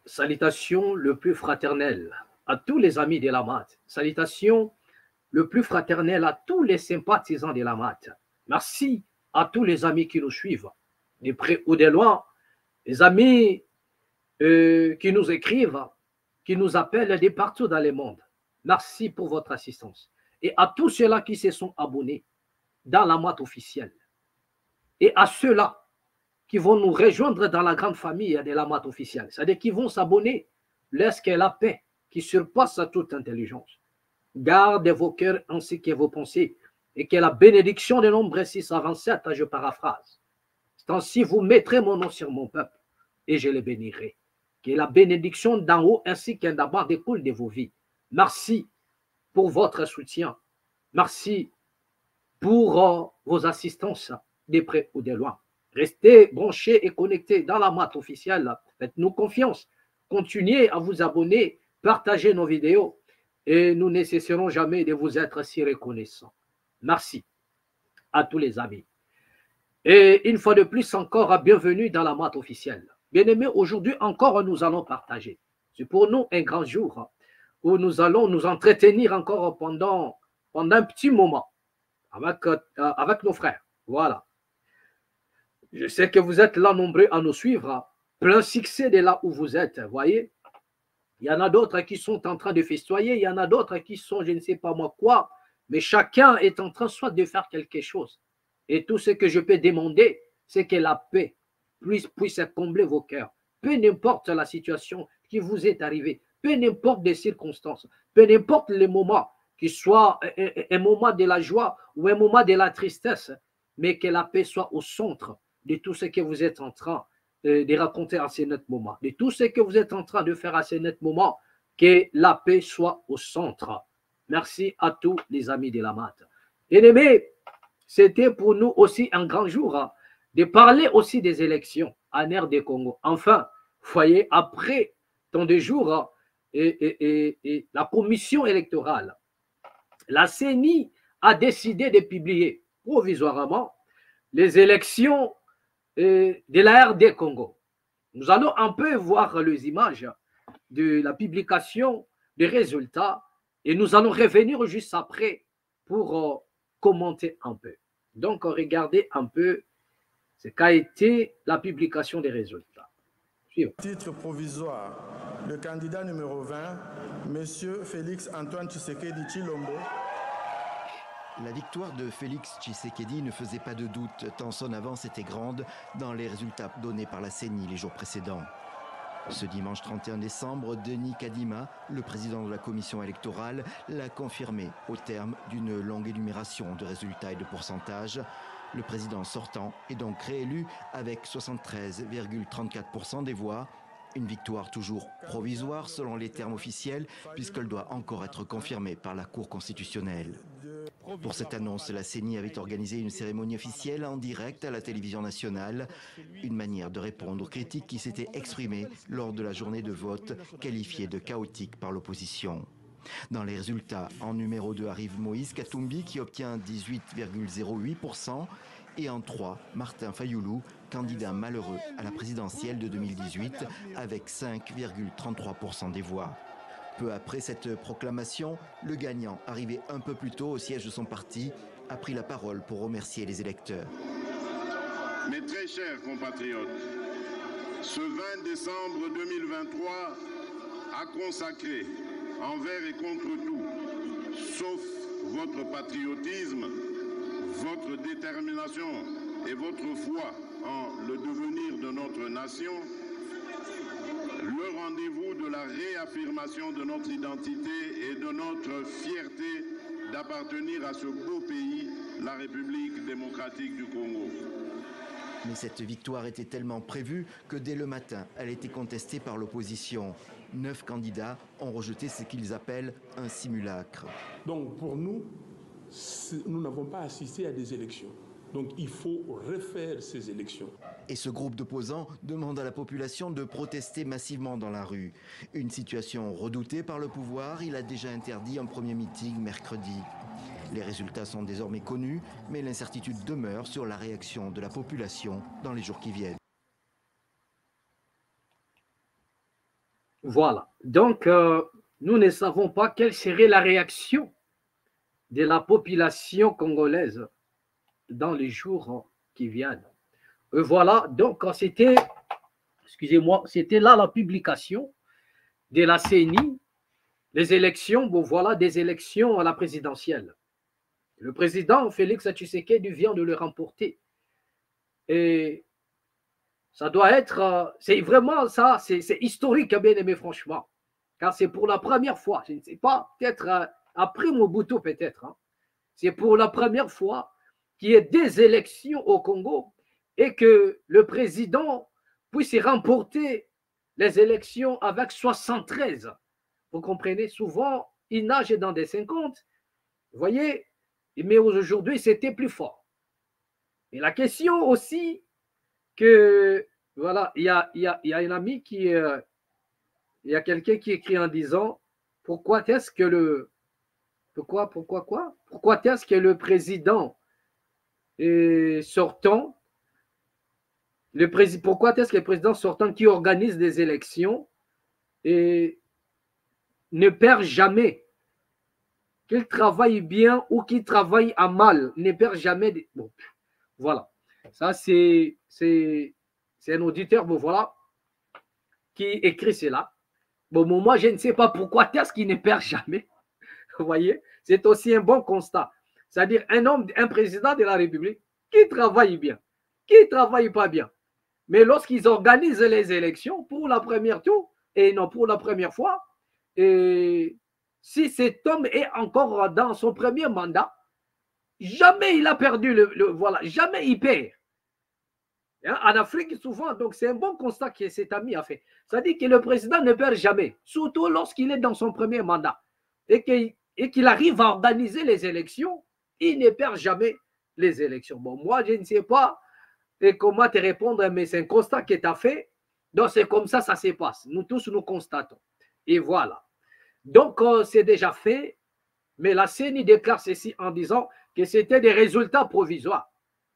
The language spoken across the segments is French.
Salutations le plus fraternelles à tous les amis de la MAT. Salutations le plus fraternel à tous les sympathisants de la MAT. Merci à tous les amis qui nous suivent, de près ou de loin, les amis qui nous écrivent, qui nous appellent de partout dans le monde. Merci pour votre assistance. Et à tous ceux-là qui se sont abonnés dans la MAT officielle. Et à ceux-là qui vont nous rejoindre dans la grande famille de la MAT officielle, c'est-à-dire qui vont s'abonner lorsque la paix qui surpasse toute intelligence. Gardez vos cœurs ainsi que vos pensées et que la bénédiction de Nombre 627, je paraphrase. C'est ainsi vous mettrez mon nom sur mon peuple et je les bénirai. Que la bénédiction d'en haut ainsi qu'en d'en bas découle de vos vies. Merci pour votre soutien. Merci pour vos assistances de près ou de loin. Restez branchés et connectés dans la MAT officielle. Faites-nous confiance. Continuez à vous abonner, partagez nos vidéos et nous ne cesserons jamais de vous être si reconnaissants. Merci à tous les amis. Et une fois de plus encore, bienvenue dans la MAT officielle. Bien-aimés, aujourd'hui encore, nous allons partager. C'est pour nous un grand jour où nous allons nous entretenir encore pendant un petit moment avec nos frères. Voilà. Je sais que vous êtes là nombreux à nous suivre. Plein succès de là où vous êtes, voyez. Il y en a d'autres qui sont en train de festoyer, il y en a d'autres qui sont, je ne sais pas moi quoi, mais chacun est en train soit de faire quelque chose. Et tout ce que je peux demander, c'est que la paix puisse combler vos cœurs. Peu n'importe la situation qui vous est arrivée, peu n'importe les circonstances, peu n'importe les moments, qu'il soit un moment de la joie ou un moment de la tristesse, mais que la paix soit au centre de tout ce que vous êtes en train de raconter à ce net moment, de tout ce que vous êtes en train de faire à ce net moment, que la paix soit au centre. Merci à tous les amis de la MAT. Bien-aimés, c'était pour nous aussi un grand jour de parler aussi des élections en RD Congo. Enfin, voyez, après tant de jours, et la commission électorale, la CENI a décidé de publier provisoirement les élections de la RD Congo. Nous allons un peu voir les images de la publication des résultats et nous allons revenir juste après pour commenter un peu. Donc, regardez un peu ce qu'a été la publication des résultats. Suivons. Titre provisoire, le candidat numéro 20, M. Félix Antoine Tshisekedi Tshilombo. La victoire de Félix Tshisekedi ne faisait pas de doute, tant son avance était grande dans les résultats donnés par la CENI les jours précédents. Ce dimanche 31 décembre, Denis Kadima, le président de la commission électorale, l'a confirmé au terme d'une longue énumération de résultats et de pourcentages. Le président sortant est donc réélu avec 73,34% des voix. Une victoire toujours provisoire selon les termes officiels, puisqu'elle doit encore être confirmée par la Cour constitutionnelle. Pour cette annonce, la CENI avait organisé une cérémonie officielle en direct à la télévision nationale, une manière de répondre aux critiques qui s'étaient exprimées lors de la journée de vote, qualifiée de chaotique par l'opposition. Dans les résultats, en numéro 2 arrive Moïse Katumbi qui obtient 18,08% et en 3, Martin Fayoulou, candidat malheureux à la présidentielle de 2018 avec 5,33% des voix. Peu après cette proclamation, le gagnant, arrivé un peu plus tôt au siège de son parti, a pris la parole pour remercier les électeurs. Mes très chers compatriotes, ce 20 décembre 2023 a consacré envers et contre tout, sauf votre patriotisme, votre détermination et votre foi en le devenir de notre nation, le rendez-vous de la réaffirmation de notre identité et de notre fierté d'appartenir à ce beau pays, la République démocratique du Congo. Mais cette victoire était tellement prévue que dès le matin, elle était contestée par l'opposition. 9 candidats ont rejeté ce qu'ils appellent un simulacre. Donc pour nous, nous n'avons pas assisté à des élections. Donc il faut refaire ces élections. Et ce groupe d'opposants demande à la population de protester massivement dans la rue. Une situation redoutée par le pouvoir, il a déjà interdit un premier meeting mercredi. Les résultats sont désormais connus, mais l'incertitude demeure sur la réaction de la population dans les jours qui viennent. Voilà. Donc, nous ne savons pas quelle serait la réaction de la population congolaise dans les jours qui viennent. Voilà. Donc, c'était, excusez-moi, c'était là la publication de la CENI, les élections, bon voilà, des élections à la présidentielle. Le président Félix Tshisekedi vient de le remporter. Et ça doit être, c'est vraiment ça, c'est historique, bien aimé, franchement. Car c'est pour la première fois, je ne sais pas, peut-être après Mobutu, peut-être, hein, c'est pour la première fois qu'il y ait des élections au Congo et que le président puisse remporter les élections avec 73. Vous comprenez, souvent, il nage dans des 50. Vous voyez, mais aujourd'hui, c'était plus fort. Et la question aussi que, voilà, il y a un ami qui, il y a quelqu'un qui écrit en disant, pourquoi est-ce que le, pourquoi est-ce que le président sortant, pourquoi est-ce que le président sortant qui organise des élections et ne perd jamais, qu'il travaille bien ou qu'il travaille à mal, ne perd jamais. Bon, voilà. Ça, c'est un auditeur, bon, voilà, qui écrit cela. Bon, moi, je ne sais pas pourquoi est-ce qu'il ne perd jamais. Vous voyez, c'est aussi un bon constat. C'est-à-dire un président de la République qui travaille bien, qui ne travaille pas bien. Mais lorsqu'ils organisent les élections pour la première tour, et non pour la première fois, et si cet homme est encore dans son premier mandat, jamais il a perdu voilà, jamais il perd. Hein, en Afrique, souvent, donc c'est un bon constat que cet ami a fait. C'est-à-dire que le président ne perd jamais, surtout lorsqu'il est dans son premier mandat et qu'il arrive à organiser les élections, il ne perd jamais les élections. Bon, moi, je ne sais pas comment te répondre, mais c'est un constat que tu as fait. Donc, c'est comme ça se passe. Nous tous, nous constatons. Et voilà. Donc, c'est déjà fait, mais la CENI déclare ceci en disant que c'était des résultats provisoires.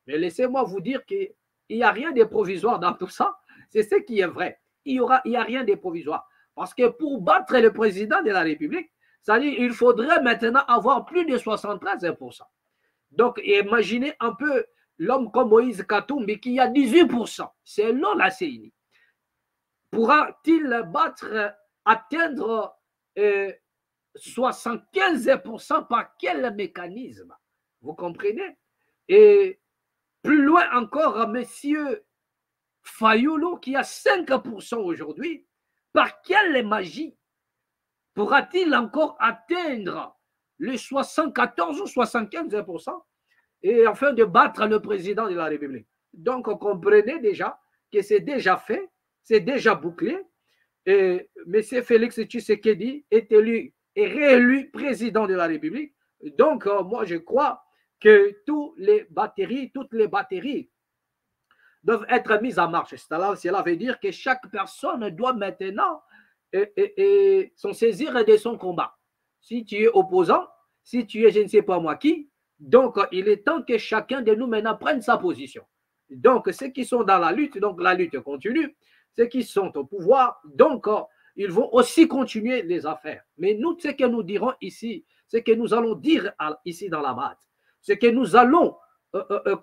Mais laissez-moi vous dire qu'il n'y a rien de provisoire dans tout ça. C'est ce qui est vrai. Il n'y a rien de provisoire. Parce que pour battre le président de la République, c'est-à-dire il faudrait maintenant avoir plus de 73%. Donc, imaginez un peu l'homme comme Moïse Katumbi qui a 18%, selon la CENI. Pourra-t-il atteindre 75% par quel mécanisme? Vous comprenez? Et plus loin encore, monsieur Fayulu qui a 5% aujourd'hui, par quelle magie pourra-t-il encore atteindre les 74 ou 75% et afin de battre le président de la République? Donc, on comprenait déjà que c'est déjà fait, c'est déjà bouclé. Et M. Félix Tshisekedi est élu et réélu président de la République. Donc, moi, je crois que toutes les batteries doivent être mises en marche. Cela veut dire que chaque personne doit maintenant s'en saisir de son combat. Si tu es opposant, si tu es je ne sais pas moi qui, donc il est temps que chacun de nous maintenant prenne sa position. Donc, ceux qui sont dans la lutte, donc la lutte continue. Ceux qui sont au pouvoir, donc ils vont aussi continuer les affaires. Mais nous, ce que nous dirons ici, ce que nous allons dire ici dans la BAD, ce que nous allons,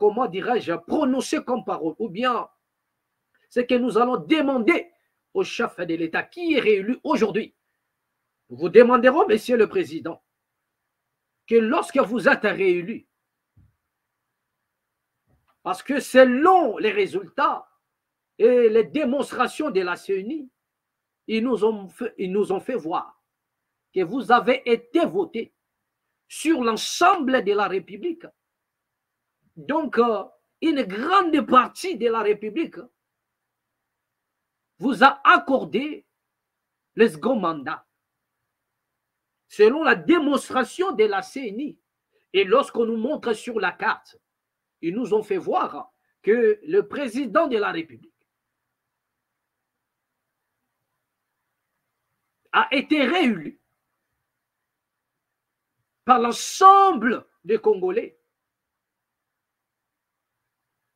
comment dirais-je, prononcer comme parole, ou bien ce que nous allons demander au chef de l'État qui est réélu aujourd'hui. Nous vous demanderons, Monsieur le Président, que lorsque vous êtes réélu, parce que selon les résultats et les démonstrations de la CENI, ils nous ont fait voir que vous avez été voté sur l'ensemble de la République. Donc, une grande partie de la République vous a accordé le second mandat selon la démonstration de la CENI. Et lorsqu'on nous montre sur la carte, ils nous ont fait voir que le président de la République a été réélu par l'ensemble des Congolais.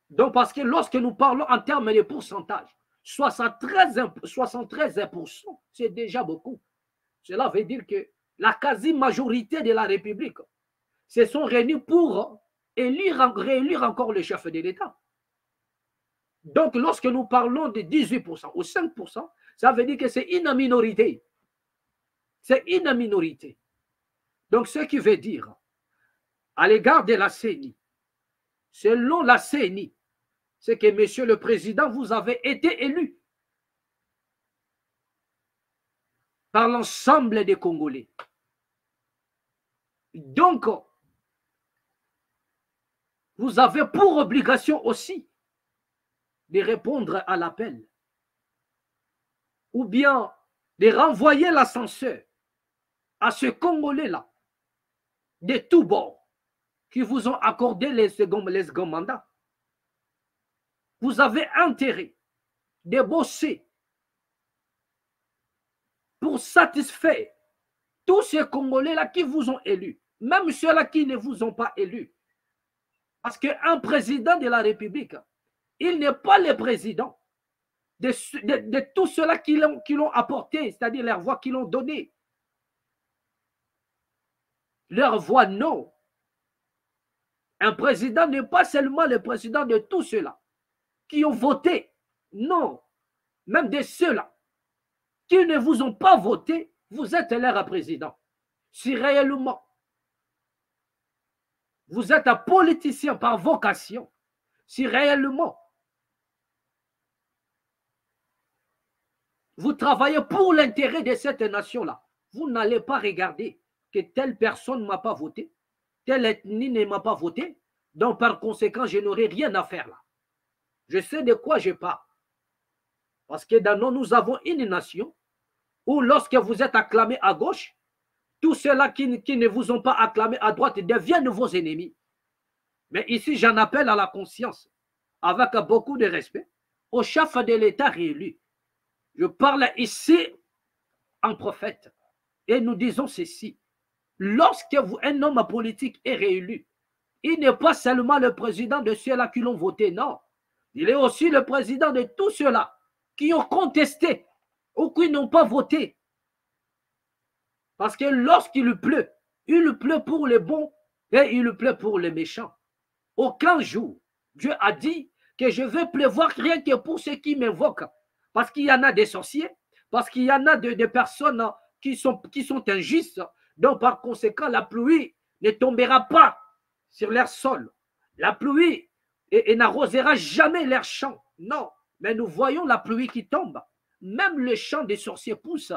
Donc, parce que lorsque nous parlons en termes de pourcentage, 73%, c'est déjà beaucoup. Cela veut dire que la quasi-majorité de la République se sont réunis pour réélire encore le chef de l'État. Donc, lorsque nous parlons de 18% ou 5%, ça veut dire que c'est une minorité. C'est une minorité. Donc, ce qui veut dire, à l'égard de la CENI, selon la CENI, c'est que, Monsieur le Président, vous avez été élu par l'ensemble des Congolais. Donc, vous avez pour obligation aussi de répondre à l'appel ou bien de renvoyer l'ascenseur à ce Congolais-là de tous bords qui vous ont accordé les seconds mandats. Vous avez intérêt de bosser pour satisfaire tous ces Congolais-là qui vous ont élus, même ceux-là qui ne vous ont pas élus. Parce qu'un président de la République, il n'est pas le président de tous ceux-là qui l'ont apporté, c'est-à-dire leur voix qui l'ont donnée. Leur voix, non. Un président n'est pas seulement le président de tous ceux-là qui ont voté. Non. Même de ceux-là qui ne vous ont pas voté, vous êtes leur président. Si réellement vous êtes un politicien par vocation, si réellement vous travaillez pour l'intérêt de cette nation-là, vous n'allez pas regarder que telle personne ne m'a pas voté, telle ethnie ne m'a pas voté, donc par conséquent, je n'aurai rien à faire là. Je sais de quoi je parle. Parce que dans nous avons une nation où lorsque vous êtes acclamé à gauche, tous ceux-là qui ne vous ont pas acclamé à droite deviennent vos ennemis. Mais ici, j'en appelle à la conscience, avec beaucoup de respect, au chef de l'État réélu. Je parle ici en prophète. Et nous disons ceci. Lorsque un homme politique est réélu, il n'est pas seulement le président de ceux-là qui l'ont voté, non. Il est aussi le président de tous ceux-là qui ont contesté ou qui n'ont pas voté. Parce que lorsqu'il pleut pour les bons et il pleut pour les méchants. Aucun jour, Dieu a dit que je vais pleuvoir rien que pour ceux qui m'invoquent. Parce qu'il y en a des sorciers, parce qu'il y en a des personnes qui sont injustes. Donc, par conséquent, la pluie ne tombera pas sur leur sol. La pluie n'arrosera jamais leurs champs. Non, mais nous voyons la pluie qui tombe. Même le champ des sorciers pousse.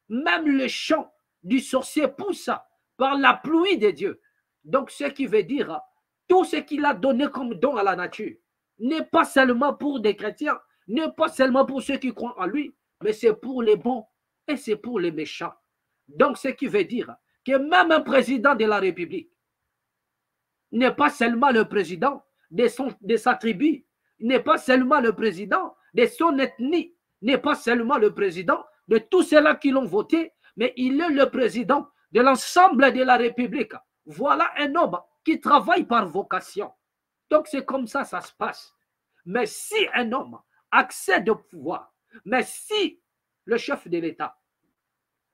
Même le champ du sorcier pousse par la pluie de Dieu. Donc, ce qui veut dire, tout ce qu'il a donné comme don à la nature n'est pas seulement pour des chrétiens, n'est pas seulement pour ceux qui croient en lui, mais c'est pour les bons et c'est pour les méchants. Donc, ce qui veut dire que même un président de la République n'est pas seulement le président de sa tribu, n'est pas seulement le président de son ethnie, n'est pas seulement le président de tous ceux-là qui l'ont voté, mais il est le président de l'ensemble de la République. Voilà un homme qui travaille par vocation. Donc, c'est comme ça ça se passe. Mais si un homme accède au pouvoir, mais si le chef de l'État,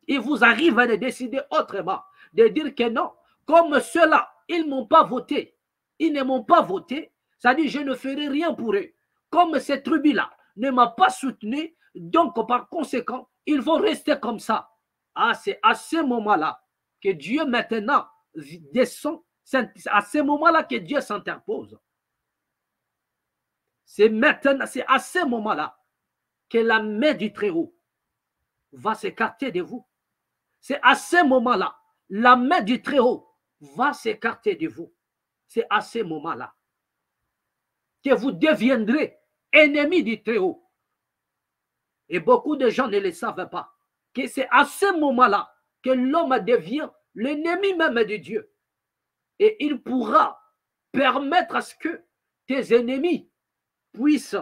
il vous arrive à décider autrement, de dire que non, comme ceux-là, ils ne m'ont pas voté, ils ne m'ont pas voté, ça dit je ne ferai rien pour eux. Comme cette tribu-là ne m'a pas soutenu, donc par conséquent, ils vont rester comme ça. Ah, c'est à ce moment-là que Dieu maintenant descend, c'est à ce moment-là que Dieu s'interpose. C'est maintenant, c'est à ce moment-là que la main du Très-Haut va s'écarter de vous. C'est à ce moment-là, la main du Très-Haut va s'écarter de vous. C'est à ce moment-là que vous deviendrez ennemis du Très-Haut. Et beaucoup de gens ne le savent pas. Que c'est à ce moment-là que l'homme devient l'ennemi même de Dieu. Et il pourra permettre à ce que tes ennemis puissent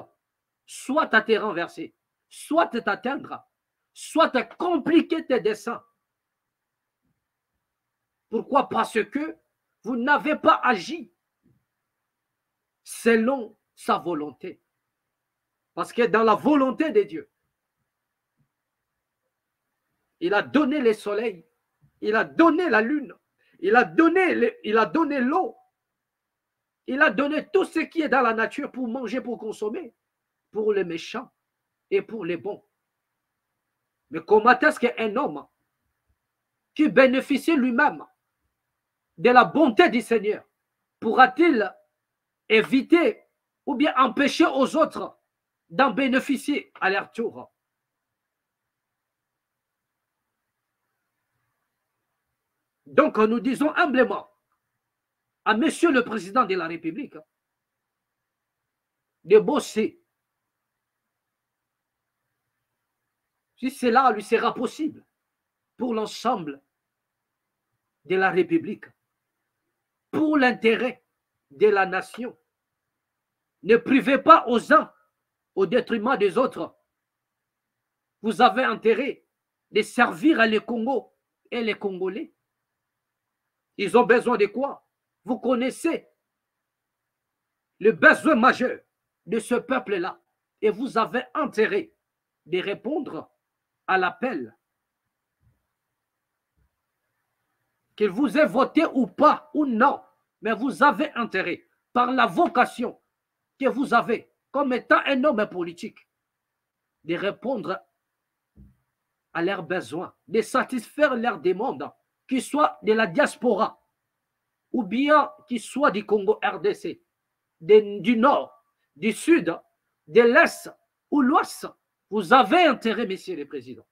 soit te renverser, soit t'atteindre, soit te compliquer tes desseins. Pourquoi? Parce que vous n'avez pas agi selon sa volonté. Parce que dans la volonté de Dieu, il a donné le soleil, il a donné la lune, il a donné l'eau, il a donné tout ce qui est dans la nature pour manger, pour consommer, pour les méchants et pour les bons. Mais comment est-ce qu'un homme qui bénéficie lui-même de la bonté du Seigneur pourra-t-il éviter ou bien empêcher aux autres d'en bénéficier à leur tour? Donc, nous disons humblement à Monsieur le Président de la République de bosser. Si cela lui sera possible pour l'ensemble de la République, pour l'intérêt de la nation. Ne privez pas aux uns au détriment des autres. Vous avez intérêt de servir les Congos et les Congolais. Ils ont besoin de quoi? Vous connaissez le besoin majeur de ce peuple-là et vous avez intérêt de répondre à l'appel. Qu'il vous ait voté ou pas, ou non, mais vous avez intérêt, par la vocation que vous avez, comme étant un homme politique, de répondre à leurs besoins, de satisfaire leurs demandes, qu'ils soient de la diaspora, ou bien qu'ils soient du Congo RDC, du Nord, du Sud, de l'Est ou l'Ouest. Vous avez intérêt, messieurs les présidents,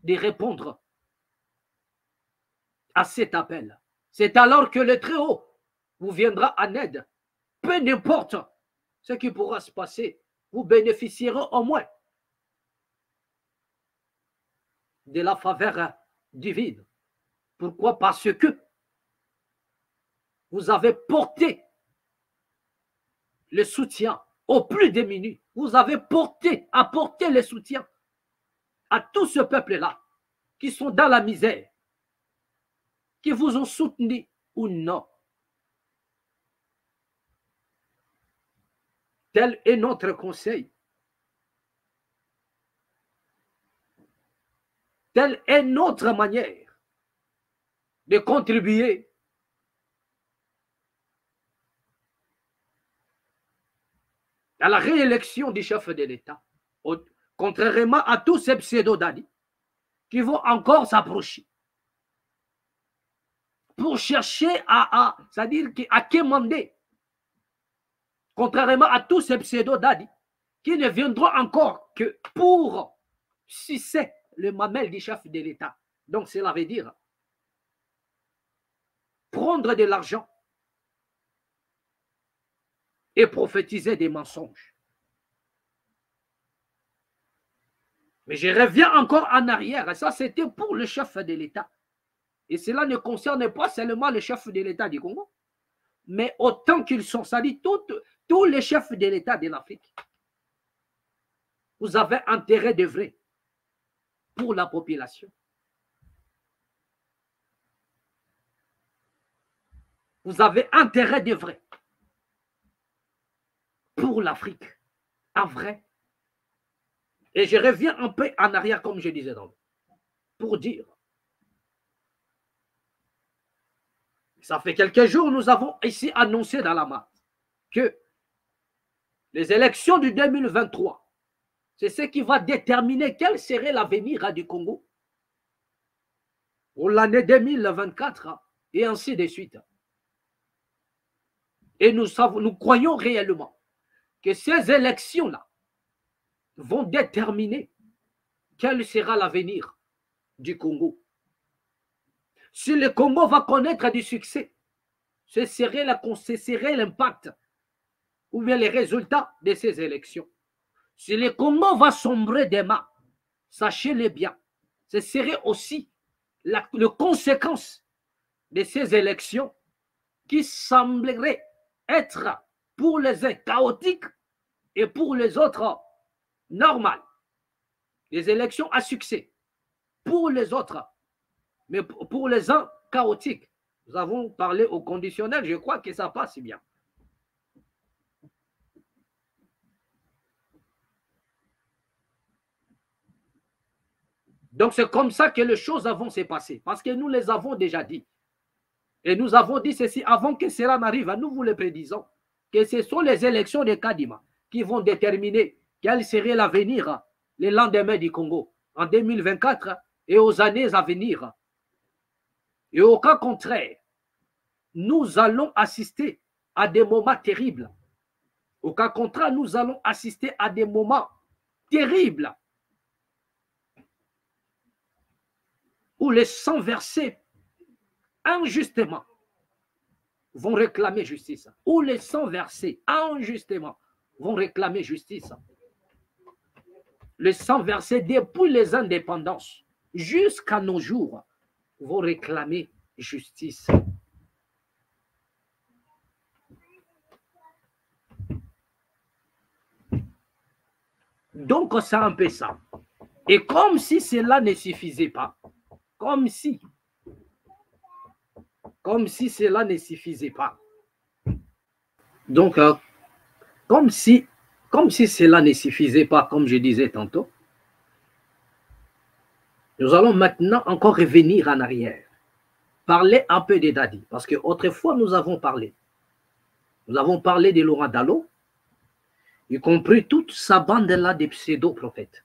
de répondre à cet appel. C'est alors que le Très-Haut vous viendra en aide. Peu importe ce qui pourra se passer, vous bénéficierez au moins de la faveur divine. Pourquoi? Parce que vous avez porté le soutien aux plus démunis. Vous avez apporté le soutien à tout ce peuple-là qui sont dans la misère, qui vous ont soutenu ou non. Tel est notre conseil. Telle est notre manière de contribuer à la réélection du chef de l'État, contrairement à tous ces pseudo-dadis qui vont encore s'approcher pour chercher c'est-à-dire à quémander, contrairement à tous ces pseudo-dadis qui ne viendront encore que pour sucer le mamelle du chef de l'État. Donc cela veut dire prendre de l'argent et prophétiser des mensonges. Mais je reviens encore en arrière, et ça c'était pour le chef de l'État. Et cela ne concerne pas seulement le chef de l'État du Congo, mais autant qu'ils sont, ça dit tous les chefs de l'État de l'Afrique. Vous avez intérêt d'œuvrer pour la population. Vous avez intérêt d'œuvrer pour l'Afrique, en vrai. Et je reviens un peu en arrière, comme je disais donc, pour dire, ça fait quelques jours, nous avons ici annoncé dans la masse que les élections du 2023, c'est ce qui va déterminer quel serait l'avenir du Congo pour l'année 2024 et ainsi de suite. Et nous croyons réellement que ces élections-là vont déterminer quel sera l'avenir du Congo. Si le Congo va connaître du succès, ce serait l'impact ou bien les résultats de ces élections. Si le Congo va sombrer demain, sachez-le bien, ce serait aussi la conséquence de ces élections qui sembleraient être pour les uns chaotiques et pour les autres normales. Les élections à succès pour les autres, mais pour les uns chaotiques. Nous avons parlé au conditionnel, je crois que ça passe bien. Donc c'est comme ça que les choses vont se passer, parce que nous les avons déjà dit. Et nous avons dit ceci avant que cela n'arrive, nous vous le prédisons, que ce sont les élections de Kadima qui vont déterminer quel serait l'avenir, les lendemains du Congo, en 2024 et aux années à venir. Et au cas contraire, nous allons assister à des moments terribles. Au cas contraire, nous allons assister à des moments terribles où les sangs versés injustement vont réclamer justice. Où les sangs versés injustement vont réclamer justice. Les sangs versés depuis les indépendances jusqu'à nos jours vont réclamer justice. Donc, c'est un peu ça. Et comme si cela ne suffisait pas, comme si cela ne suffisait pas. Donc, comme si cela ne suffisait pas, comme je disais tantôt, nous allons maintenant encore revenir en arrière, parler un peu des Dadi, parce qu'autrefois nous avons parlé. Nous avons parlé de Laurent Dallot, y compris toute sa bande-là de pseudo-prophètes.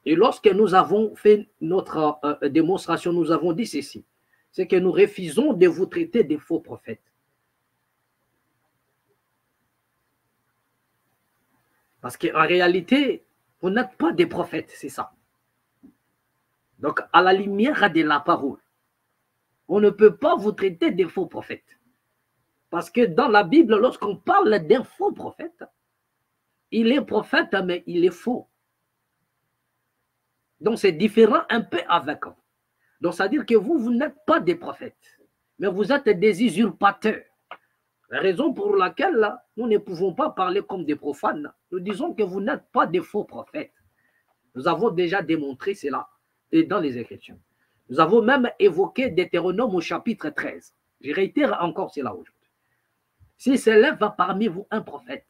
Et lorsque nous avons fait notre démonstration, nous avons dit ceci, c'est que nous refusons de vous traiter de faux prophètes. Parce qu'en réalité, vous n'êtes pas des prophètes, c'est ça. Donc, à la lumière de la parole, on ne peut pas vous traiter de faux prophètes. Parce que dans la Bible, lorsqu'on parle d'un faux prophète, il est prophète, mais il est faux. Donc, c'est différent un peu avec eux. Donc, c'est-à-dire que vous n'êtes pas des prophètes, mais vous êtes des usurpateurs. La raison pour laquelle là, nous ne pouvons pas parler comme des profanes, nous disons que vous n'êtes pas des faux prophètes. Nous avons déjà démontré cela et dans les Écritures. Nous avons même évoqué Deutéronome au chapitre 13. Je réitère encore cela aujourd'hui. S'il s'élève parmi vous un prophète,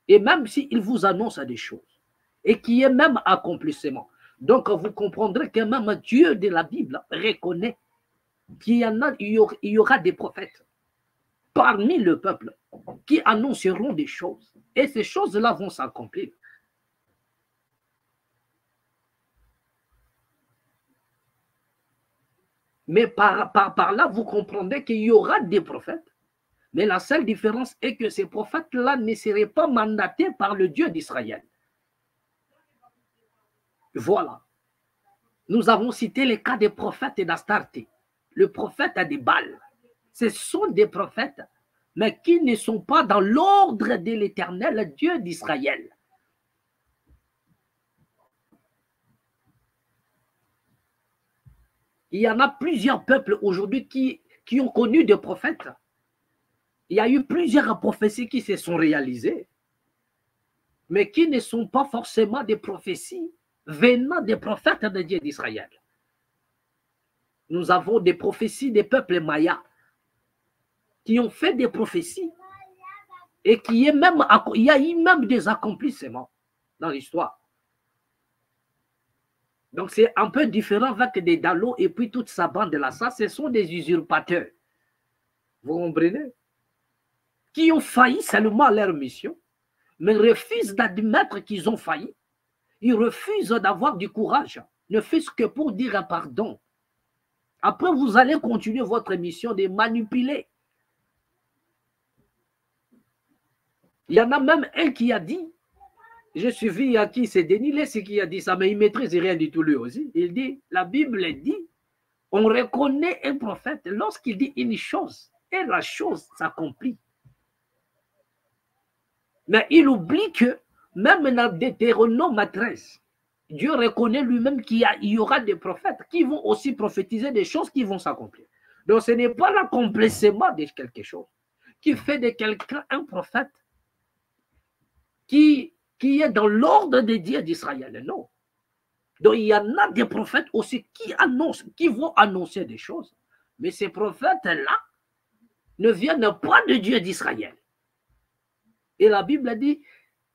et même s'il vous annonce des choses, et qui est même accomplissement, donc vous comprendrez que même Dieu de la Bible reconnaît qu'il y aura des prophètes parmi le peuple qui annonceront des choses. Et ces choses-là vont s'accomplir. Mais par là, vous comprendrez qu'il y aura des prophètes. Mais la seule différence est que ces prophètes-là ne seraient pas mandatés par le Dieu d'Israël. Voilà. Nous avons cité les cas des prophètes d'Astarté. Le prophète a des balles. Ce sont des prophètes, mais qui ne sont pas dans l'ordre de l'Éternel Dieu d'Israël. Il y en a plusieurs peuples aujourd'hui qui ont connu des prophètes. Il y a eu plusieurs prophéties qui se sont réalisées, mais qui ne sont pas forcément des prophéties venant des prophètes de Dieu d'Israël. Nous avons des prophéties des peuples mayas qui ont fait des prophéties et il y a eu même des accomplissements dans l'histoire. Donc c'est un peu différent avec des Dallot et puis toute sa bande là. Ça, ce sont des usurpateurs. Vous comprenez? Qui ont failli seulement à leur mission, mais refusent d'admettre qu'ils ont failli. Ils refusent d'avoir du courage, ne fût-ce que pour dire un pardon. Après, vous allez continuer votre mission de manipuler. Il y en a même un qui a dit, j'ai suivi à qui c'est Denis Lessé qui a dit ça, mais il ne maîtrise rien du tout lui aussi. Il dit, la Bible dit, on reconnaît un prophète lorsqu'il dit une chose, et la chose s'accomplit. Mais il oublie que même dans Deutéronome 13, Dieu reconnaît lui-même qu'il y aura des prophètes qui vont aussi prophétiser des choses qui vont s'accomplir. Donc ce n'est pas l'accomplissement de quelque chose qui fait de quelqu'un un prophète qui est dans l'ordre des dieux d'Israël. Non. Donc il y en a des prophètes aussi qui vont annoncer des choses. Mais ces prophètes-là ne viennent pas de Dieu d'Israël. Et la Bible dit,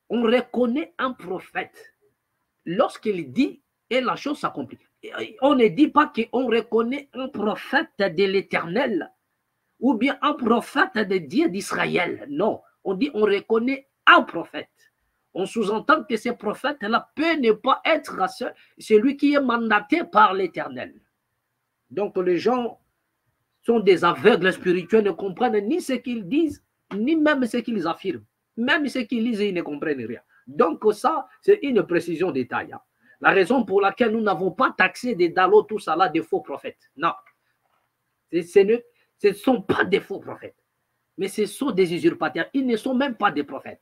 on reconnaît un prophète lorsqu'il dit et la chose s'accomplit. On ne dit pas qu'on reconnaît un prophète de l'Éternel ou bien un prophète de Dieu d'Israël. Non, on dit on reconnaît un prophète. On sous-entend que ce prophète-là peut ne pas être celui qui est mandaté par l'Éternel. Donc les gens sont des aveugles spirituels, ne comprennent ni ce qu'ils disent, ni même ce qu'ils affirment. Même ce qu'ils lisent, ils ne comprennent rien. Donc ça, c'est une précision détail. Hein. La raison pour laquelle nous n'avons pas taxé des dalos, tout ça là, des faux prophètes. Non. Ce ne sont pas des faux prophètes. Mais ce sont des usurpateurs. Ils ne sont même pas des prophètes.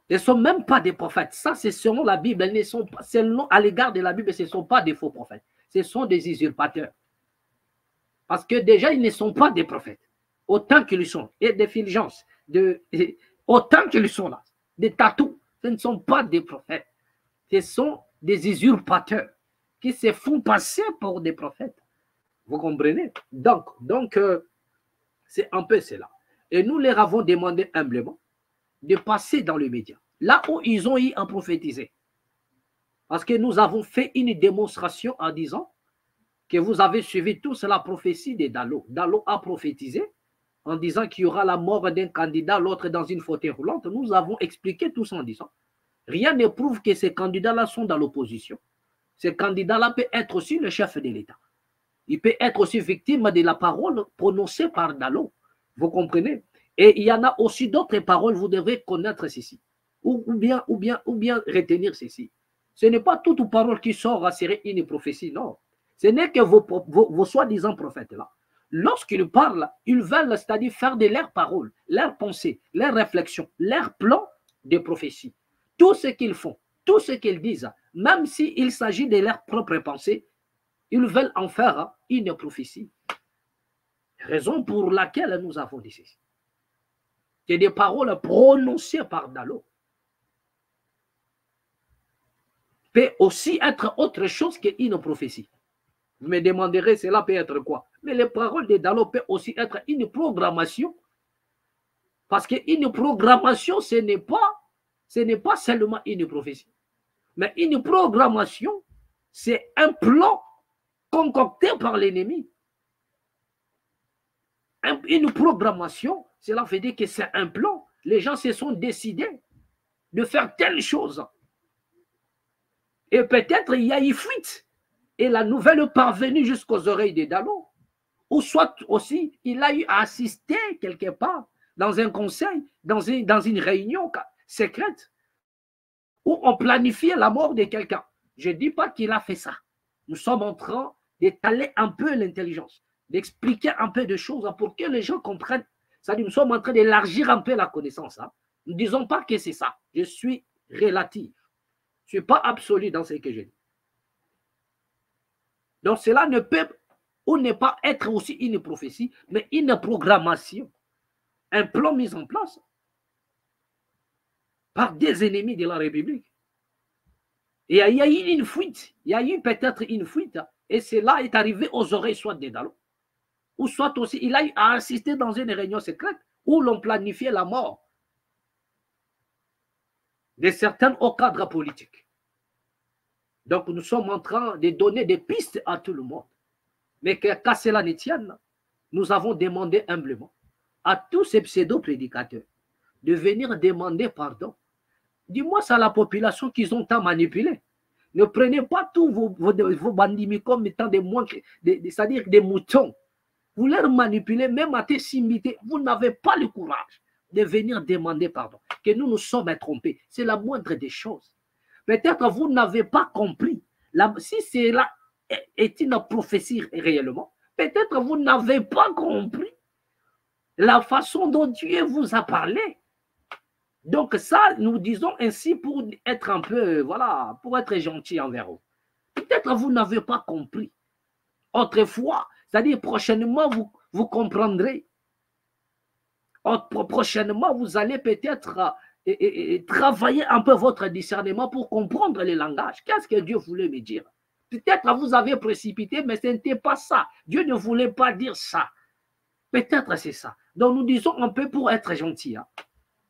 Ils ne sont même pas des prophètes. Ça, c'est selon la Bible. Ils ne sont pas, selon, à l'égard de la Bible, ce ne sont pas des faux prophètes. Ce sont des usurpateurs. Parce que déjà, ils ne sont pas des prophètes. Autant qu'ils sont. Et des filigences. Autant qu'ils sont là. Des tatous. Ce ne sont pas des prophètes. Ce sont des usurpateurs qui se font passer pour des prophètes. Vous comprenez? Donc c'est un peu cela. Et nous leur avons demandé humblement de passer dans les médias. Là où ils ont eu à prophétiser. Parce que nous avons fait une démonstration en disant que vous avez suivi tous la prophétie de Dalo. Dalo a prophétisé en disant qu'il y aura la mort d'un candidat, l'autre dans une fauteuil roulante. Nous avons expliqué tout ça en disant rien ne prouve que ces candidats-là sont dans l'opposition. Ces candidats-là peuvent être aussi le chef de l'État. Il peut être aussi victime de la parole prononcée par Dalo. Vous comprenez? Et il y en a aussi d'autres paroles, vous devez connaître ceci. Ou bien retenir ceci. Ce n'est pas toute parole qui sort à serrer une prophétie, non. Ce n'est que vos soi-disant prophètes-là. Lorsqu'ils parlent, ils veulent, c'est-à-dire faire de leurs paroles, leurs pensées, leurs réflexions, leurs plans de prophétie. Tout ce qu'ils font, tout ce qu'ils disent, même s'il s'agit de leurs propres pensées, ils veulent en faire une prophétie. Raison pour laquelle nous avons dit ceci. C'est des paroles prononcées par Dalo. Peut aussi être autre chose qu'une prophétie. Vous me demanderez, cela peut être quoi? Mais les paroles de Dalo peuvent aussi être une programmation. Parce qu'une programmation, ce n'est pas seulement une prophétie. Mais une programmation, c'est un plan concocté par l'ennemi. Une programmation, cela veut dire que c'est un plan. Les gens se sont décidés de faire telle chose. Et peut-être il y a eu fuite. Et la nouvelle est parvenue jusqu'aux oreilles de Dalo. Ou soit aussi, il a eu à assister quelque part dans un conseil, dans une réunion secrète, où on planifiait la mort de quelqu'un. Je ne dis pas qu'il a fait ça. Nous sommes en train d'étaler un peu l'intelligence, d'expliquer un peu de choses pour que les gens comprennent. C'est-à-dire, nous sommes en train d'élargir un peu la connaissance. Hein. Nous ne disons pas que c'est ça. Je suis relatif. Je ne suis pas absolu dans ce que je dis. Donc, cela ne peut ou ne pas être aussi une prophétie, mais une programmation. Un plan mis en place par des ennemis de la République. Et il y a eu une fuite. Il y a eu peut-être une fuite. Et cela est arrivé aux oreilles soit de Dalo, ou soit aussi, il a eu à assister dans une réunion secrète où l'on planifiait la mort de certains hauts cadres politiques. Donc, nous sommes en train de donner des pistes à tout le monde. Mais qu'à cela ne tienne, nous avons demandé humblement à tous ces pseudo-prédicateurs de venir demander pardon. Dis-moi, c'est à la population qu'ils ont tant manipulé. Ne prenez pas tous vos bandits comme étant c'est-à-dire des moutons. Vous leur manipulez, même à tes simités. Vous n'avez pas le courage de venir demander pardon. Que nous nous sommes trompés. C'est la moindre des choses. Peut-être vous n'avez pas compris. Si cela est une prophétie réellement, peut-être vous n'avez pas compris la façon dont Dieu vous a parlé. Donc ça, nous disons ainsi pour être un peu, voilà, pour être gentil envers vous. Peut-être vous n'avez pas compris. Autrefois, c'est-à-dire prochainement, vous comprendrez. Prochainement, vous allez peut-être travailler un peu votre discernement pour comprendre le langage. Qu'est-ce que Dieu voulait me dire? Peut-être vous avez précipité, mais ce n'était pas ça. Dieu ne voulait pas dire ça. Peut-être c'est ça. Donc nous disons un peu pour être gentil, hein,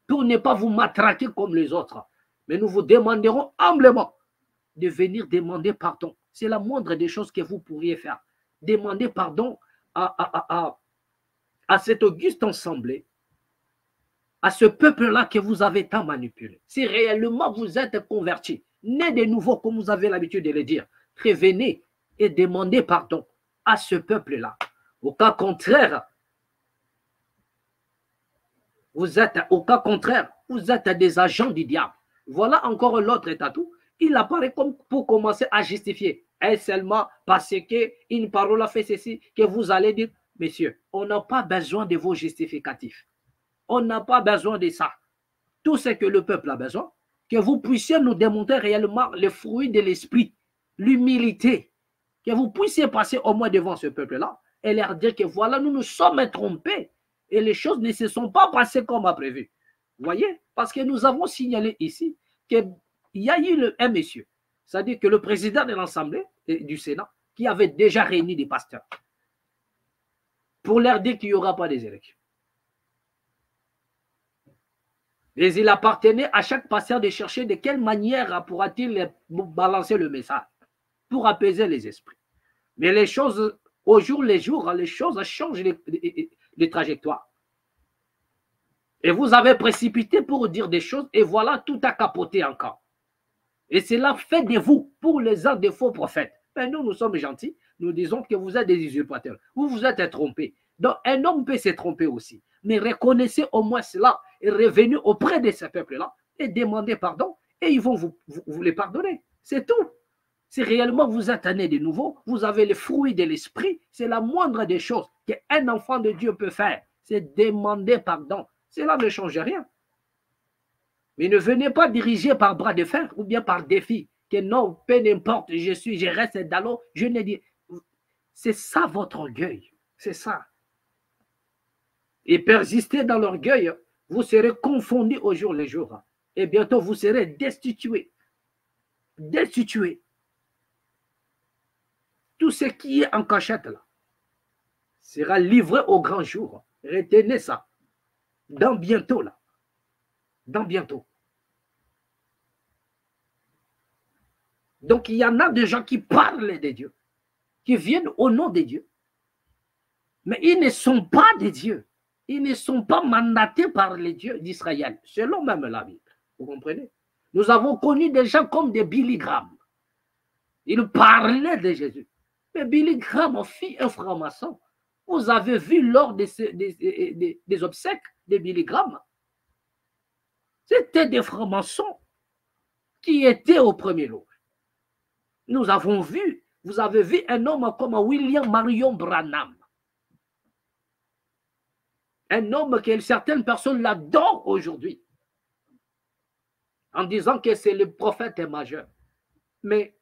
pour ne pas vous matraquer comme les autres. Mais nous vous demanderons humblement de venir demander pardon. C'est la moindre des choses que vous pourriez faire. Demander pardon à cette auguste assemblée, à ce peuple-là que vous avez tant manipulé. Si réellement vous êtes convertis, nés de nouveau, comme vous avez l'habitude de le dire, prévenez et demandez pardon à ce peuple-là. Au cas contraire, vous êtes des agents du diable. Voilà encore l'autre état. Il apparaît comme pour commencer à justifier. Et seulement parce qu'une parole a fait ceci, que vous allez dire, messieurs, on n'a pas besoin de vos justificatifs. On n'a pas besoin de ça. Tout ce que le peuple a besoin, que vous puissiez nous démontrer réellement les fruits de l'esprit, l'humilité, que vous puissiez passer au moins devant ce peuple-là et leur dire que voilà, nous nous sommes trompés et les choses ne se sont pas passées comme a prévu. Vous voyez? Parce que nous avons signalé ici qu'il y a eu un monsieur, c'est-à-dire que le président de l'Assemblée du Sénat, qui avait déjà réuni des pasteurs pour leur dire qu'il n'y aura pas des élections. Mais il appartenait à chaque pasteur de chercher de quelle manière pourra-t-il balancer le message pour apaiser les esprits. Mais les choses, au jour le jour, les choses changent les trajectoires. Et vous avez précipité pour dire des choses et voilà, tout a capoté encore. Et cela fait de vous, pour les uns, des faux prophètes. Mais nous, nous sommes gentils. Nous disons que vous êtes des usurpateurs. Vous vous êtes trompés. Donc, un homme peut se tromper aussi. Mais reconnaissez au moins cela et revenez auprès de ce peuple-là et demandez pardon et ils vont vous les pardonner. C'est tout. Si réellement vous êtes né de nouveau, vous avez les fruits de l'esprit, c'est la moindre des choses qu'un enfant de Dieu peut faire. C'est demander pardon. Cela ne change rien. Mais ne venez pas diriger par bras de fer ou bien par défi. Que non, peu n'importe, je reste dans l'eau, je ne dis. C'est ça votre orgueil. C'est ça. Et persistez dans l'orgueil, vous serez confondus au jour le jour. Et bientôt, vous serez destitués. Destitués. Tout ce qui est en cachette là sera livré au grand jour. Retenez ça. Dans bientôt là. Dans bientôt. Donc, il y en a des gens qui parlent de Dieu, qui viennent au nom de Dieu. Mais ils ne sont pas des dieux. Ils ne sont pas mandatés par les dieux d'Israël, selon même la Bible. Vous comprenez? Nous avons connu des gens comme des Billy Graham. Ils parlaient de Jésus. Mais Billy Graham fit un franc-maçon. Vous avez vu lors des obsèques de Billy Graham. C'était des francs-maçons qui étaient au premier lot. Nous avons vu, vous avez vu un homme comme William Marion Branham. Un homme que certaines personnes l'adorent aujourd'hui. En disant que c'est le prophète majeur. Mais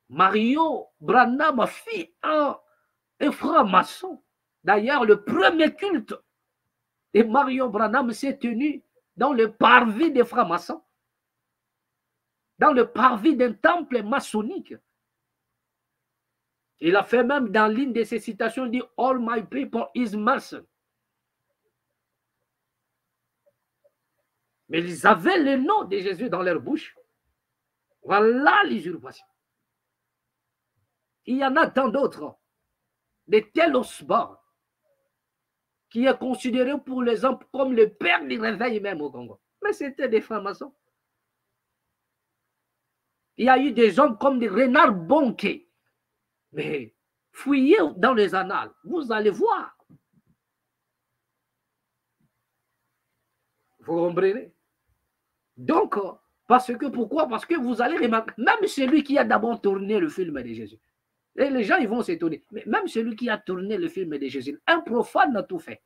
Marion Branham fit un franc-maçon. D'ailleurs, le premier culte de Marion Branham s'est tenu dans le parvis des francs-maçons. Dans le parvis d'un temple maçonnique. Il a fait même dans l'une de ses citations, il dit « All my people is Mason ». Mais ils avaient le nom de Jésus dans leur bouche. Voilà l'usurpation. Il y en a tant d'autres. De tels Osborne, qui est considéré pour les hommes comme le père du réveil même au Congo. Mais c'était des francs-maçons. Il y a eu des hommes comme des Renard Bonquet. Mais fouillez dans les annales, vous allez voir. Vous comprenez? Donc, parce que pourquoi? Parce que vous allez remarquer, même celui qui a d'abord tourné le film de Jésus, et les gens ils vont s'étonner, mais même celui qui a tourné le film de Jésus, un profane a tout fait,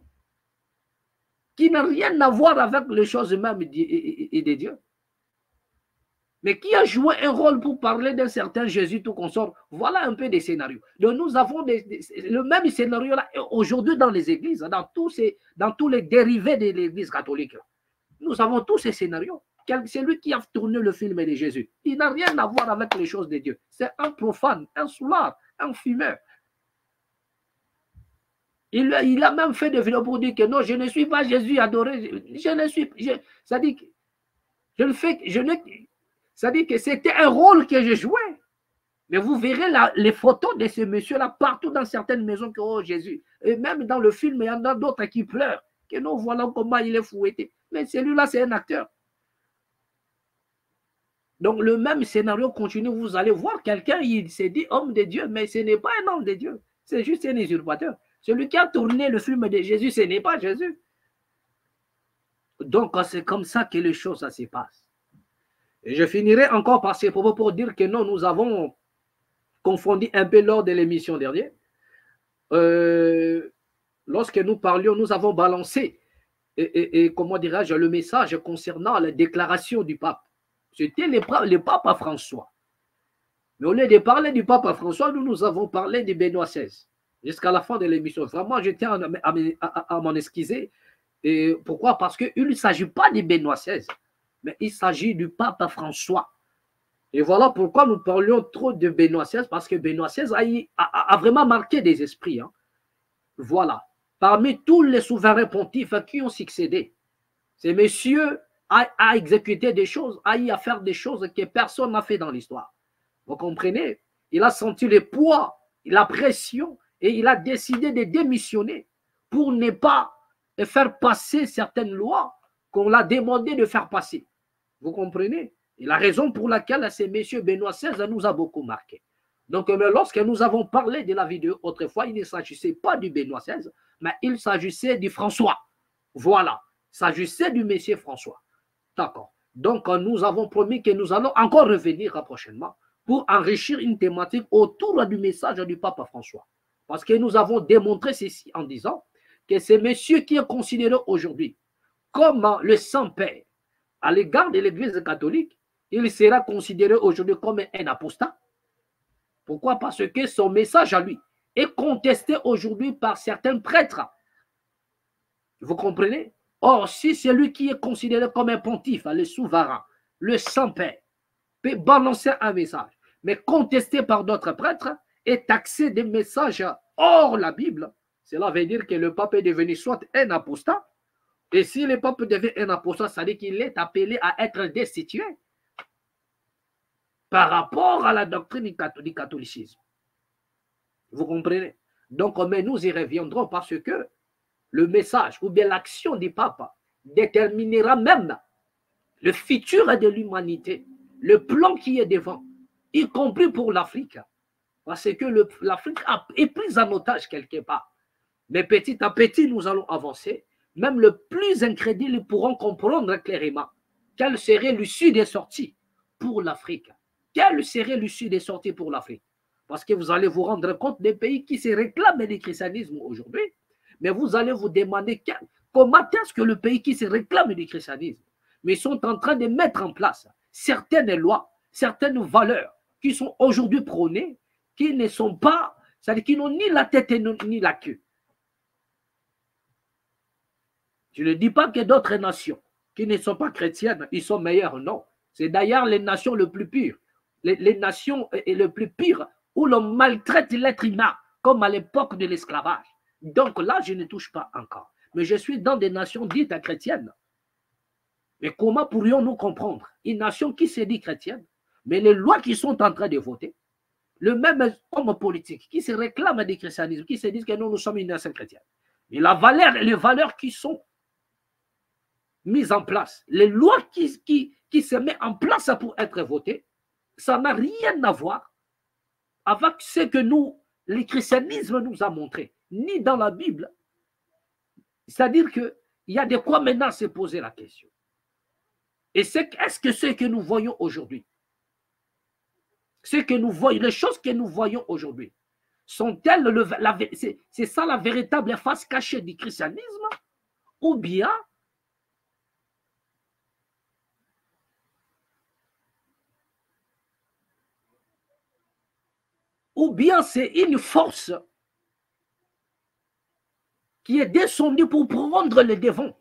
qui n'a rien à voir avec les choses même de Dieu, mais qui a joué un rôle pour parler d'un certain Jésus tout consort. Voilà un peu des scénarios. Donc nous avons le même scénario là aujourd'hui dans les églises, dans tous les dérivés de l'église catholique. Nous avons tous ces scénarios. C'est lui qui a tourné le film de Jésus. Il n'a rien à voir avec les choses de Dieu. C'est un profane, un soulard, un fumeur. Il a même fait des vidéos pour dire que non, je ne suis pas Jésus adoré. Ça dit que C'est-à-dire que c'était un rôle que je jouais. Mais vous verrez les photos de ce monsieur-là partout dans certaines maisons que, oh Jésus. Et même dans le film, il y en a d'autres qui pleurent. Que nous voilà comment il est fouetté. Mais celui-là, c'est un acteur. Donc le même scénario continue. Vous allez voir quelqu'un, il s'est dit homme de Dieu, mais ce n'est pas un homme de Dieu. C'est juste un usurpateur. Celui qui a tourné le film de Jésus, ce n'est pas Jésus. Donc c'est comme ça que les choses ça se passent. Et je finirai encore par ces propos pour dire que non, nous avons confondu un peu lors de l'émission dernière. Lorsque nous parlions, nous avons balancé comment dirais-je, le message concernant la déclaration du pape. C'était le pape François. Mais au lieu de parler du pape François, nous avons parlé de Benoît XVI. Jusqu'à la fin de l'émission. Vraiment, je tiens à m'en excuser. Et pourquoi? Parce qu'il ne s'agit pas de Benoît XVI, mais il s'agit du pape François. Et voilà pourquoi nous parlions trop de Benoît XVI, parce que Benoît XVI a vraiment marqué des esprits. Hein. Voilà. Parmi tous les souverains pontifes qui ont succédé, ce monsieur a exécuté des choses, a eu à faire des choses que personne n'a fait dans l'histoire. Vous comprenez? Il a senti le poids, la pression, et il a décidé de démissionner pour ne pas faire passer certaines lois qu'on l'a demandé de faire passer. Vous comprenez? Et la raison pour laquelle ce monsieur Benoît XVI nous a beaucoup marqué. Donc, lorsque nous avons parlé de la vidéo autrefois, il ne s'agissait pas du Benoît XVI, mais il s'agissait du François. Voilà. Il s'agissait du monsieur François. D'accord. Donc, nous avons promis que nous allons encore revenir prochainement pour enrichir une thématique autour du message du pape François. Parce que nous avons démontré ceci en disant que ce monsieur qui est considéré aujourd'hui comme le Saint-Père à l'égard de l'Église catholique, il sera considéré aujourd'hui comme un apostat. Pourquoi? Parce que son message à lui est contesté aujourd'hui par certains prêtres. Vous comprenez? Or, si celui qui est considéré comme un pontife, le souverain, le Saint-Père, peut balancer un message, mais contesté par d'autres prêtres et taxer des messages hors la Bible, cela veut dire que le pape est devenu soit un apostat, et si le pape devient un apostat, ça veut dire qu'il est appelé à être destitué par rapport à la doctrine du catholicisme. Vous comprenez? Donc, mais nous y reviendrons parce que le message ou bien l'action du pape déterminera même le futur de l'humanité, le plan qui est devant, y compris pour l'Afrique. Parce que l'Afrique est prise en otage quelque part. Mais petit à petit, nous allons avancer. Même le plus incrédule pourront comprendre clairement quelle serait l'issue des sorties pour l'Afrique. Quelle serait l'issue des sorties pour l'Afrique? Parce que vous allez vous rendre compte des pays qui se réclament du christianisme aujourd'hui, mais vous allez vous demander comment est-ce que le pays qui se réclame du christianisme, mais sont en train de mettre en place certaines lois, certaines valeurs qui sont aujourd'hui prônées, qui ne sont pas, c'est-à-dire qui n'ont ni la tête ni la queue. Je ne dis pas que d'autres nations qui ne sont pas chrétiennes, ils sont meilleurs, non. C'est d'ailleurs les nations les plus pures, les nations les plus pires où l'on maltraite l'être humain, comme à l'époque de l'esclavage. Donc là, je ne touche pas encore. Mais je suis dans des nations dites chrétiennes. Mais comment pourrions-nous comprendre une nation qui se dit chrétienne, mais les lois qui sont en train de voter, le même homme politique qui se réclame du christianisme, qui se dit que nous sommes une nation chrétienne, mais les valeurs qui sont mises en place, les lois qui se mettent en place pour être votées, ça n'a rien à voir avec ce que le christianisme nous a montré, ni dans la Bible. C'est-à-dire qu'il y a de quoi maintenant se poser la question. Et est-ce que ce que nous voyons aujourd'hui, les choses que nous voyons aujourd'hui, sont-elles, c'est ça la véritable face cachée du christianisme, ou bien c'est une force qui est descendue pour prendre le devant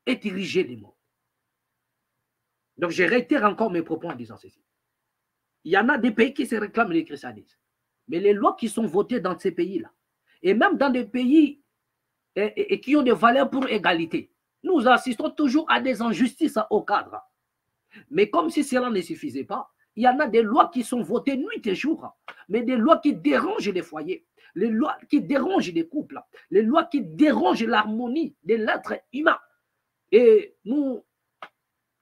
et diriger les mots. Donc, je réitère encore mes propos en disant ceci. Il y en a des pays qui se réclament du christianisme. Mais les lois qui sont votées dans ces pays-là, et même dans des pays qui ont des valeurs pour égalité, nous assistons toujours à des injustices au cadre. Mais comme si cela ne suffisait pas, il y en a des lois qui sont votées nuit et jour, mais des lois qui dérangent les foyers, les lois qui dérangent les couples, les lois qui dérangent l'harmonie de l'être humain. Et nous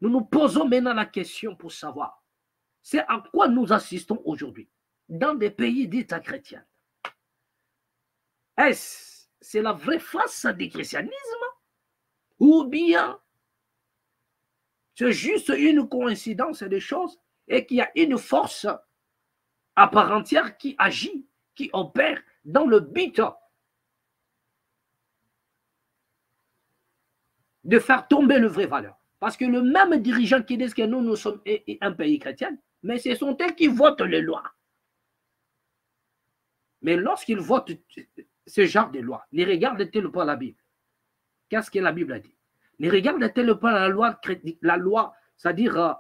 nous posons maintenant la question pour savoir, c'est à quoi nous assistons aujourd'hui dans des pays dits chrétiens. Est-ce c'est la vraie face du christianisme ou bien c'est juste une coïncidence des choses et qu'il y a une force à part entière qui agit, qui opère dans le but de faire tomber le vrai valeur. Parce que le même dirigeant qui dit que nous sommes un pays chrétien, mais ce sont eux qui votent les lois. Mais lorsqu'ils votent ce genre de lois, ne regardent-ils pas la Bible? Qu'est-ce que la Bible a dit? Ne regardent-ils pas la loi, c'est-à-dire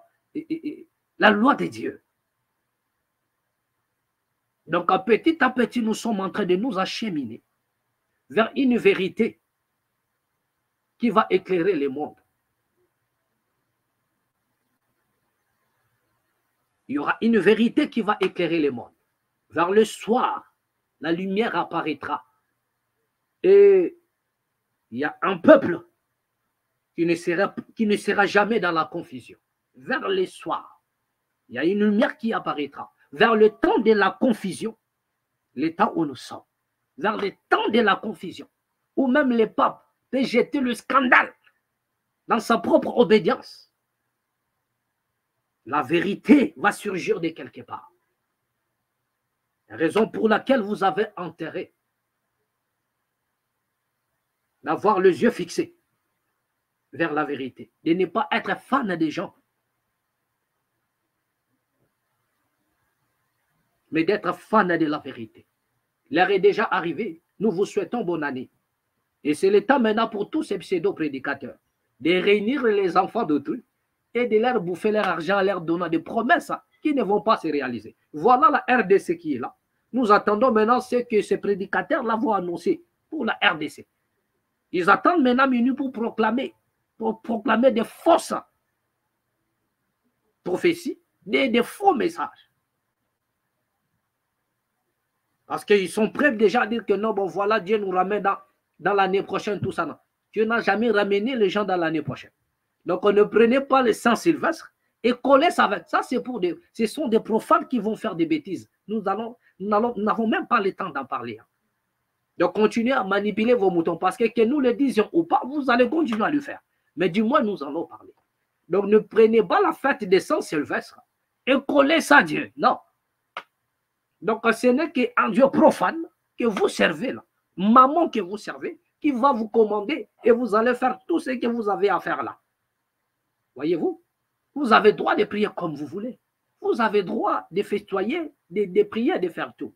la loi de Dieu? Donc, petit à petit, nous sommes en train de nous acheminer vers une vérité qui va éclairer le monde. Il y aura une vérité qui va éclairer le monde. Vers le soir, la lumière apparaîtra. Et il y a un peuple qui ne sera jamais dans la confusion. Vers le soir, il y a une lumière qui apparaîtra. Vers le temps de la confusion, le temps où nous sommes. Vers le temps de la confusion, où même le pape peut jeter le scandale dans sa propre obédience. La vérité va surgir de quelque part. La raison pour laquelle vous avez intérêt d'avoir les yeux fixés vers la vérité, de ne pas être fan des gens, mais d'être fan de la vérité. L'heure est déjà arrivée. Nous vous souhaitons bonne année. Et c'est le temps maintenant pour tous ces pseudo-prédicateurs de réunir les enfants d'autrui et de leur bouffer leur argent, leur donnant des promesses qui ne vont pas se réaliser. Voilà la RDC qui est là. Nous attendons maintenant ce que ces prédicateurs-là vont annoncer pour la RDC. Ils attendent maintenant minuit pour proclamer des fausses prophéties, des faux messages. Parce qu'ils sont prêts déjà à dire que non, bon voilà, Dieu nous ramène dans l'année prochaine, tout ça. Non. Dieu n'a jamais ramené les gens dans l'année prochaine. Donc, on ne prenait pas le sang sylvestre et collait ça avec ça. Ce sont des profanes qui vont faire des bêtises. Nous n'avons même pas le temps d'en parler. Donc, continuez à manipuler vos moutons parce que nous le disions ou pas, vous allez continuer à le faire. Mais du moins, nous allons parler. Donc, ne prenez pas la fête des sang sylvestres et collez ça à Dieu. Non. Donc, ce n'est qu'un Dieu profane que vous servez là. Maman que vous servez, qui va vous commander et vous allez faire tout ce que vous avez à faire là. Voyez-vous, vous avez droit de prier comme vous voulez. Vous avez droit de festoyer, de prier, de faire tout.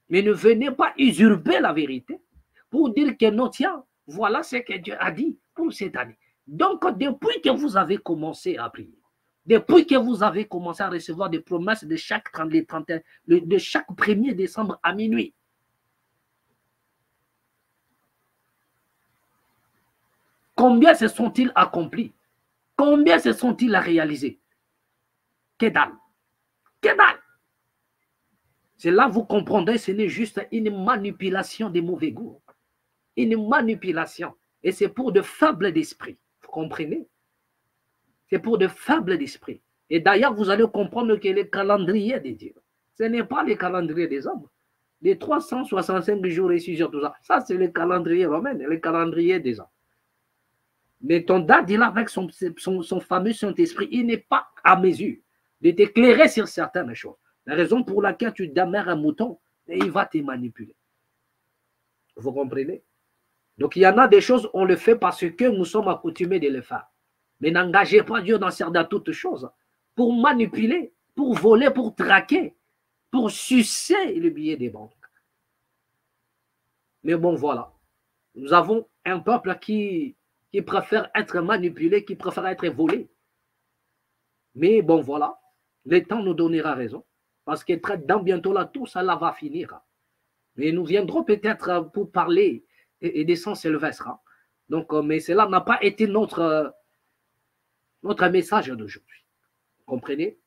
Mais ne venez pas usurper la vérité pour dire que non, tiens, voilà ce que Dieu a dit pour cette année. Donc, depuis que vous avez commencé à prier, depuis que vous avez commencé à recevoir des promesses de chaque 1er décembre à minuit, combien se sont-ils accomplis? Combien se sont-ils réalisés? Que dalle. Que dalle. C'est là vous comprendrez, ce n'est juste une manipulation de mauvais goût. Une manipulation. Et c'est pour de faibles d'esprit. Vous comprenez? C'est pour de faibles d'esprit. Et d'ailleurs, vous allez comprendre que le calendrier de Dieu, ce n'est pas le calendrier des hommes. Les 365 jours et 6 jours, tout ça, ça c'est le calendrier romain, le calendrier des hommes. Mais ton dad, il a avec son fameux Saint-Esprit, il n'est pas à mesure de t'éclairer sur certaines choses. La raison pour laquelle tu damères un mouton, et il va te manipuler. Vous comprenez? Donc il y en a des choses, on le fait parce que nous sommes accoutumés de le faire. Mais n'engagez pas Dieu dans toutes choses pour manipuler, pour voler, pour traquer, pour sucer le billet des banques. Mais bon, voilà. Nous avons un peuple qui préfère être manipulé, qui préfère être volé. Mais bon, voilà. Le temps nous donnera raison. Parce que dans bientôt là, tout ça là va finir. Mais nous viendrons peut-être pour parler des sang sylvestres. Donc, mais cela n'a pas été notre notre message d'aujourd'hui. Comprenez?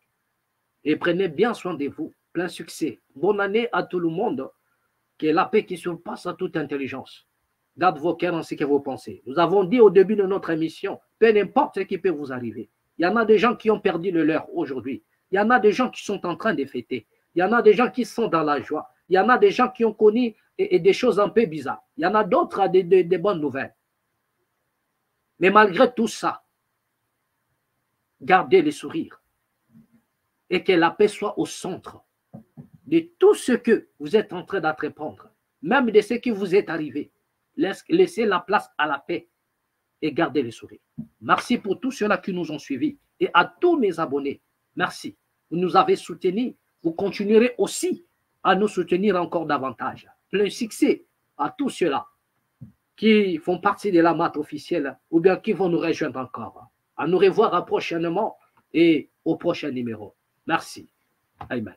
Et prenez bien soin de vous. Plein succès. Bonne année à tout le monde. Que la paix qui surpasse à toute intelligence. Garde vos cœurs en ce que vous pensez. Nous avons dit au début de notre émission, peu importe ce qui peut vous arriver. Il y en a des gens qui ont perdu le leur aujourd'hui. Il y en a des gens qui sont en train de fêter. Il y en a des gens qui sont dans la joie. Il y en a des gens qui ont connu des choses un peu bizarres. Il y en a d'autres à des bonnes nouvelles. Mais malgré tout ça, gardez le sourire. Et que la paix soit au centre de tout ce que vous êtes en train d'entreprendre, même de ce qui vous est arrivé. Laissez la place à la paix et gardez le sourire. Merci pour tous ceux-là qui nous ont suivis et à tous mes abonnés. Merci. Vous nous avez soutenus. Vous continuerez aussi à nous soutenir encore davantage. Plein succès à tous ceux-là qui font partie de la MAT officielle ou bien qui vont nous rejoindre encore. À nous revoir prochainement et au prochain numéro. Merci. Amen.